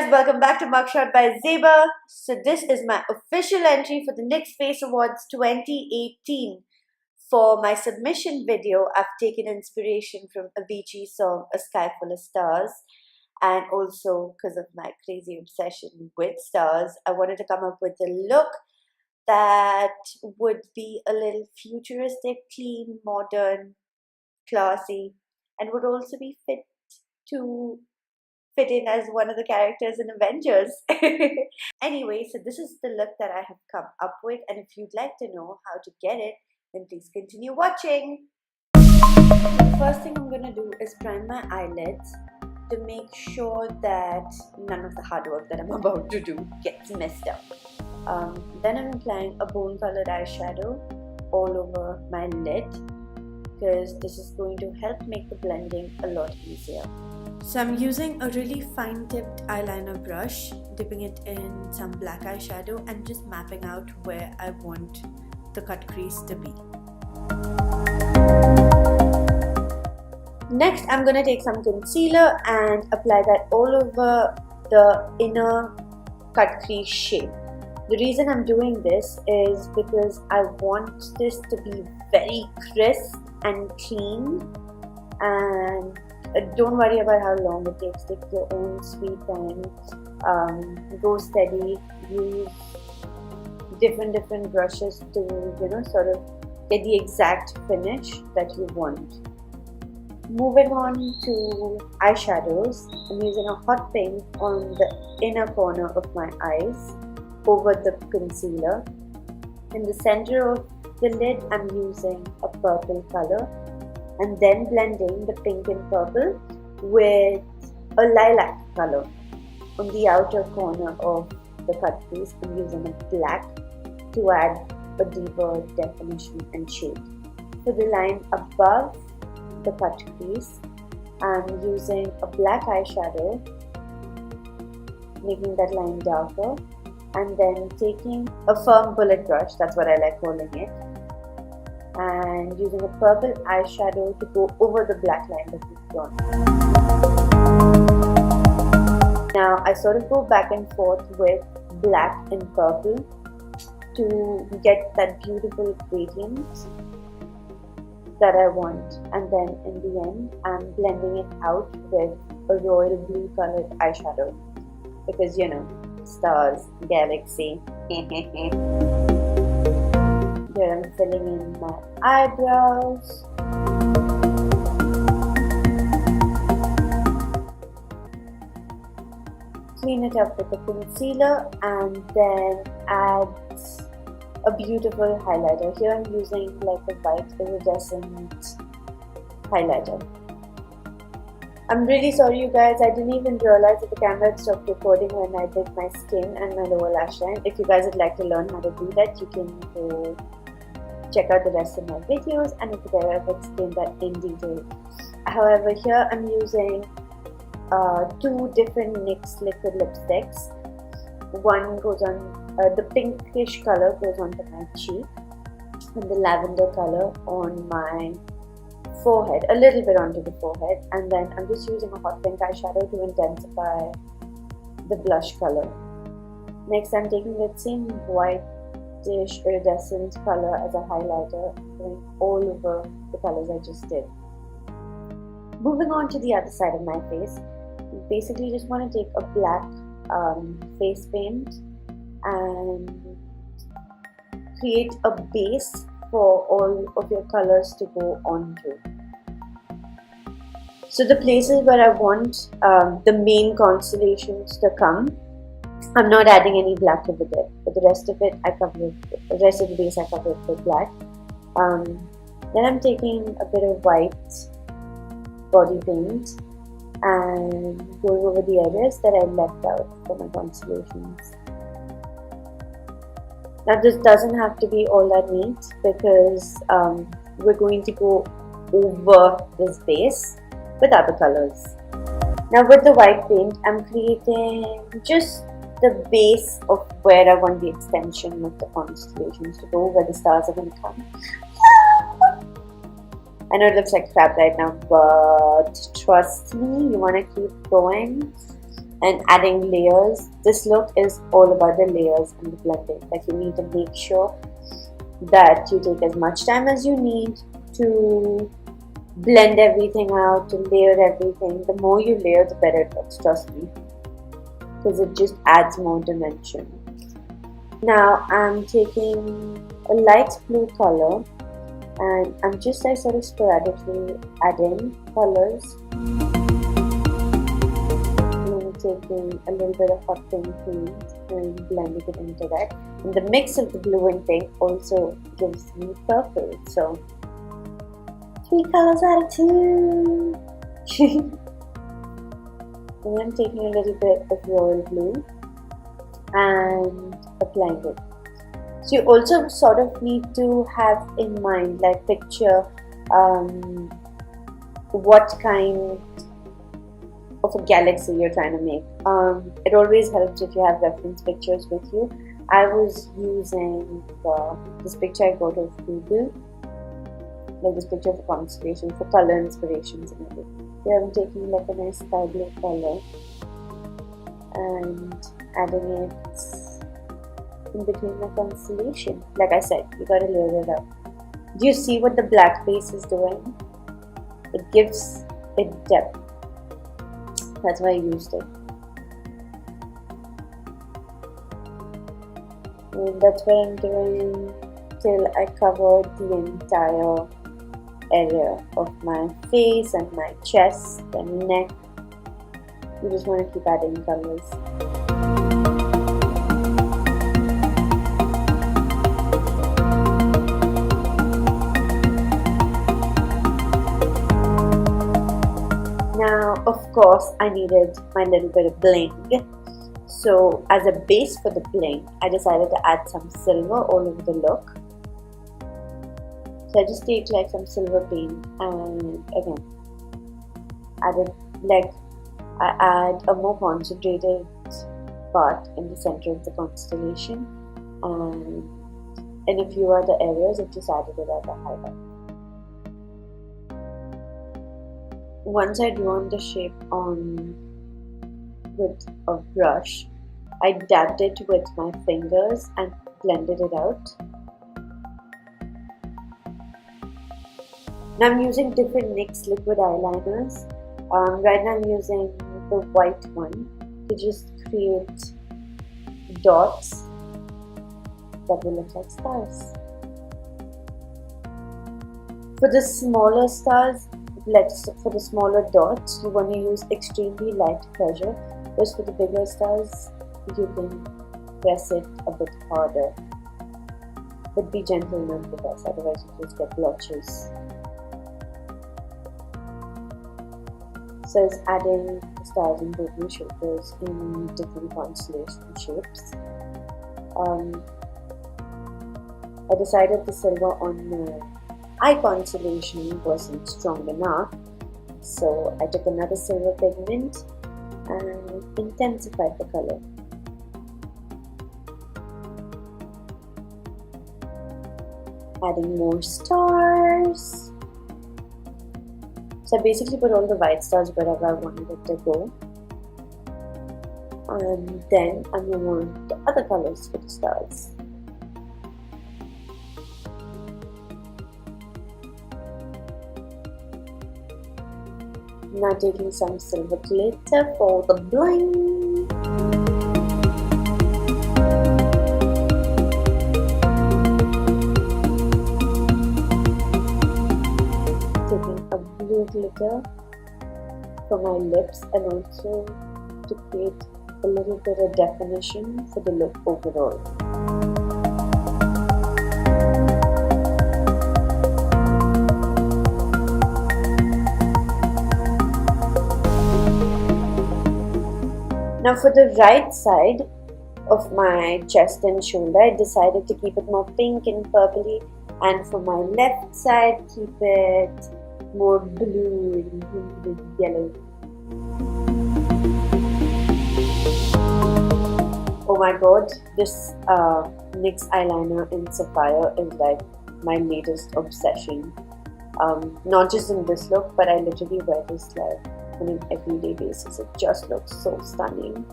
guys, welcome back to MUGSHOT by Zeba. So this is my official entry for the NYX Face Awards 2018. For my submission video, I've taken inspiration from Avicii's song A Sky Full of Stars, and also because of my crazy obsession with stars, I wanted to come up with a look that would be a little futuristic, clean, modern, classy, and would also be fit in as one of the characters in Avengers. Anyway, so this is the look that I have come up with, and if you'd like to know how to get it, then please continue watching. The first thing I'm going to do is prime my eyelids to make sure that none of the hard work that I'm about to do gets messed up. Then I'm applying a bone colored eyeshadow all over my lid, because this is going to help make the blending a lot easier. So I'm using a really fine tipped eyeliner brush, dipping it in some black eyeshadow and just mapping out where I want the cut crease to be. Next, I'm going to take some concealer and apply that all over the inner cut crease shape. The reason I'm doing this is because I want this to be very crisp and clean, and don't worry about how long it takes. Take your own sweet time, go steady, use different brushes to sort of get the exact finish that you want. Moving on to eyeshadows, I'm using a hot pink on the inner corner of my eyes over the concealer. In the center of the lid, I'm using a purple color, and then blending the pink and purple with a lilac color. On the outer corner of the cut crease, I'm using a black to add a deeper definition and shade. For the line above the cut crease, I'm using a black eyeshadow, making that line darker, and then taking a firm bullet brush, that's what I like calling it, and using a purple eyeshadow to go over the black line that we've drawn. Now I sort of go back and forth with black and purple to get that beautiful gradient that I want, and then in the end I'm blending it out with a royal blue colored eyeshadow, because stars, galaxy. Here I'm filling in my eyebrows. Clean it up with the concealer and then add a beautiful highlighter. Here I'm using like a white iridescent highlighter. I'm really sorry you guys, I didn't even realize that the camera had stopped recording when I did my skin and my lower lash line. If you guys would like to learn how to do that, you can go check out the rest of my videos, and over there I've explained that in detail. However, here I'm using two different NYX liquid lipsticks. One goes on, the pinkish color goes onto my cheek, and the lavender color on my forehead, a little bit onto the forehead, and then I'm just using a hot pink eyeshadow to intensify the blush color. Next, I'm taking that same whitish iridescent color as a highlighter, going all over the colors I just did. Moving on to the other side of my face, you basically just want to take a black face paint and create a base for all of your colors to go onto. So the places where I want the main constellations to come, I'm not adding any black over there, but the rest of it I cover the rest of the base I cover with black. Then I'm taking a bit of white body paint and going over the areas that I left out for my constellations. Now this doesn't have to be all that neat, because we're going to go over this base with other colors. Now with the white paint, I'm creating just the base of where I want the extension of the constellations to go, where the stars are going to come. I know it looks like crap right now, but trust me, you want to keep going and adding layers. This look is all about the layers and the blending. Like, you need to make sure that you take as much time as you need to blend everything out, to layer everything. The more you layer, the better it looks, trust me, because it just adds more dimension. Now I'm taking a light blue color and I'm just like sort of sporadically adding colors. I'm taking a little bit of hot pink paint and blending it into that. And the mix of the blue and pink also gives me purple. So 3 colors out of 2. And I'm taking a little bit of royal blue and applying it. So you also sort of need to have in mind, like picture what kind of a galaxy you're trying to make. It always helps if you have reference pictures with you. I was using this picture I got of Google, like this picture of a constellation for color inspirations and everything. Here I'm taking like a nice sky blue color and adding it in between the constellation. Like I said, you gotta layer it up. Do you see what the black base is doing? It gives it depth. That's why I used it. And that's what I'm doing till I cover the entire area of my face and my chest and neck. You just want to keep adding colors. Now, of course, I needed my little bit of bling. So as a base for the bling, I decided to add some silver all over the look. So I just take like some silver paint and again I add a more concentrated part in the center of the constellation, and in a few other areas I just added it as a highlight. Once I drew on the shape with a brush, I dabbed it with my fingers and blended it out. Now I'm using different NYX liquid eyeliners. Right now I'm using the white one to just create dots that will look like stars. For the smaller stars, for the smaller dots, you want to use extremely light pressure, whereas for the bigger stars, you can press it a bit harder. But be gentle nonetheless, otherwise you just get blotches. So it's adding the stars and purple shapers in different constellation shapes. I decided the silver on the eye constellation wasn't strong enough, so I took another silver pigment and intensified the color. Adding more stars. So I basically put all the white stars wherever I wanted it to go. And then I move on to other colors for the stars. Now taking some silver glitter for the bling. Taking a blue glitter for my lips and also to create a little bit of definition for the look overall. Now for the right side of my chest and shoulder, I decided to keep it more pink and purpley, and for my left side, keep it more blue and yellow. Oh my god, this NYX eyeliner in Sapphire is like my latest obsession. Not just in this look, but I literally wear this like on an everyday basis. It just looks so stunning.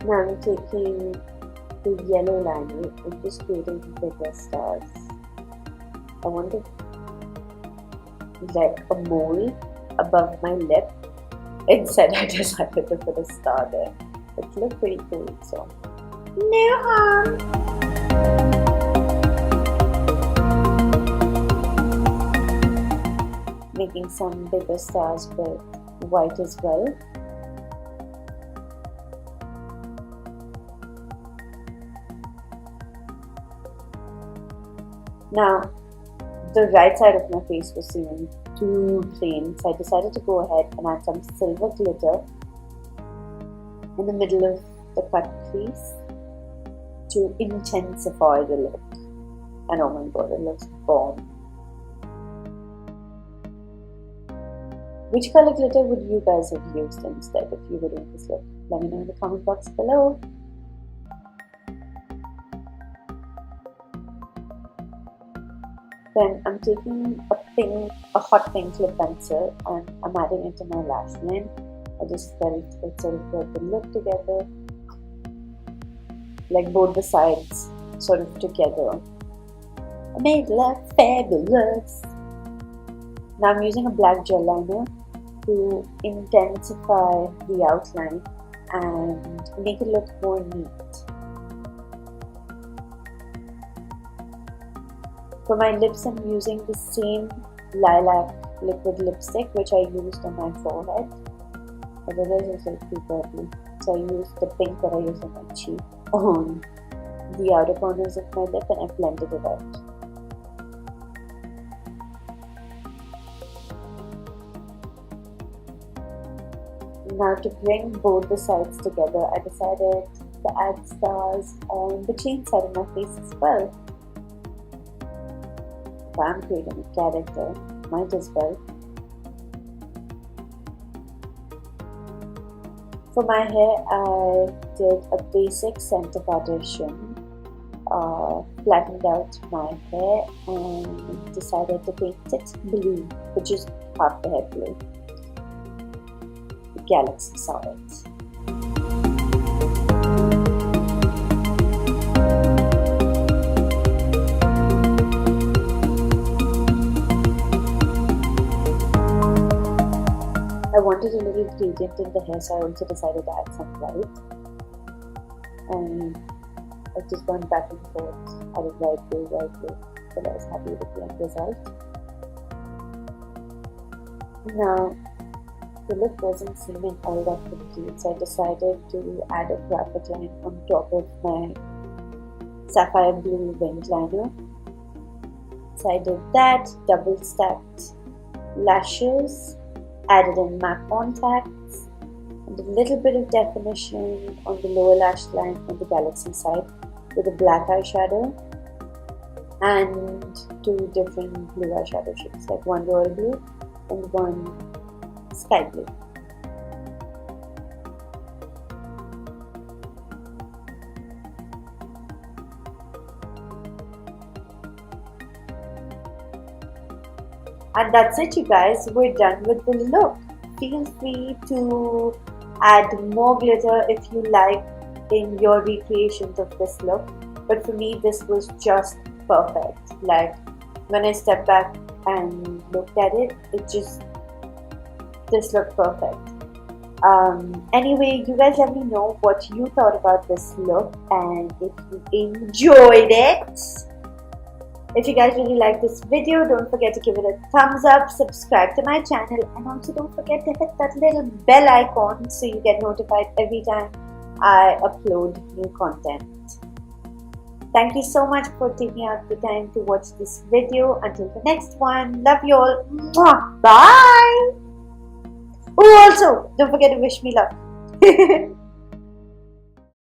Now I'm taking the yellow liner and just creating bigger stars. I want it like a mole above my lip. Instead, I decided to put a star there. It looked pretty cool, so no harm. Making some bigger stars with white as well. Now, the right side of my face was seeming too plain, so I decided to go ahead and add some silver glitter in the middle of the cut crease to intensify the look. And oh my god, it looks bomb. Which color glitter would you guys have used instead if you were doing this look? Let me know in the comment box below. Then I'm taking a hot pink lip pencil and I'm adding it to my lash line. I just felt it sort of brought the look together, like both the sides sort of together. I made it look fabulous. Now I'm using a black gel liner to intensify the outline and make it look more neat. For my lips, I'm using the same lilac liquid lipstick which I used on my forehead. Otherwise, it's like too purple. So I used the pink that I used on my cheek on the outer corners of my lip and I blended it out. Now to bring both the sides together, I decided to add stars on the chin side of my face as well. If I'm creating a character, might as well. For my hair, I did a basic center partition, flattened out my hair and decided to paint it blue, which is half the hair blue. The galaxy saw it. I wanted a little gradient in the hair, so I also decided to add some white. And I just went back and forth, added white blue, but I was happy with the end result. Now, the look wasn't seeming all that complete, so I decided to add a graphic line on top of my sapphire blue winged liner. So I did that, double stacked lashes, added in MAC contacts, and a little bit of definition on the lower lash line on the galaxy side with a black eyeshadow and two different blue eyeshadow shades, like one royal blue and one sky blue. And that's it, you guys. We're done with the look. Feel free to add more glitter if you like in your recreations of this look. But for me, this was just perfect. Like, when I stepped back and looked at it, this looked perfect. Anyway, you guys let me know what you thought about this look and if you enjoyed it. If you guys really like this video, don't forget to give it a thumbs up, subscribe to my channel, and also don't forget to hit that little bell icon so you get notified every time I upload new content. Thank you so much for taking out the time to watch this video. Until the next one, love you all. Mwah. Bye! Oh, also, don't forget to wish me luck.